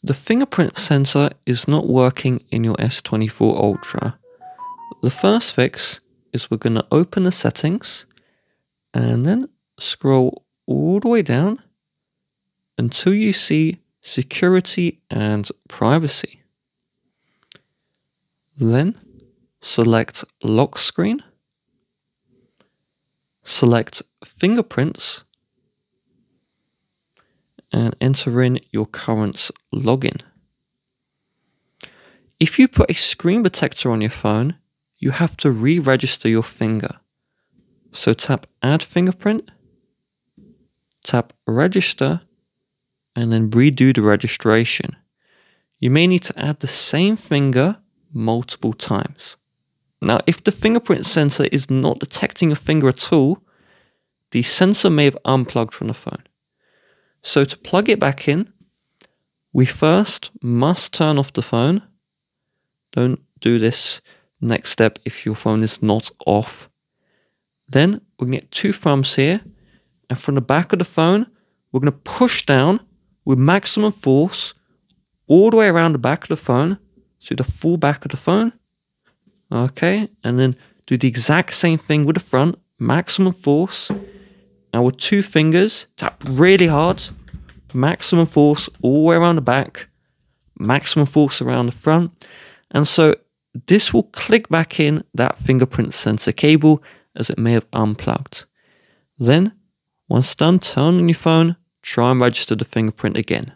The fingerprint sensor is not working in your S24 Ultra. The first fix is we're going to open the settings and then scroll all the way down until you see security and privacy. Then select lock screen, select fingerprints, and enter in your current login. If you put a screen protector on your phone, you have to re-register your finger. So tap Add Fingerprint, tap Register, and then redo the registration. You may need to add the same finger multiple times. Now, if the fingerprint sensor is not detecting your finger at all, the sensor may have unplugged from the phone. So to plug it back in, we first must turn off the phone. Don't do this next step if your phone is not off. Then we're going to get 2 thumbs here, and from the back of the phone, we're going to push down with maximum force all the way around the back of the phone, so the full back of the phone. Okay, and then do the exact same thing with the front, maximum force. Now with 2 fingers, tap really hard, maximum force all the way around the back, maximum force around the front. And so this will click back in that fingerprint sensor cable as it may have unplugged. Then, once done, turn on your phone, try and register the fingerprint again.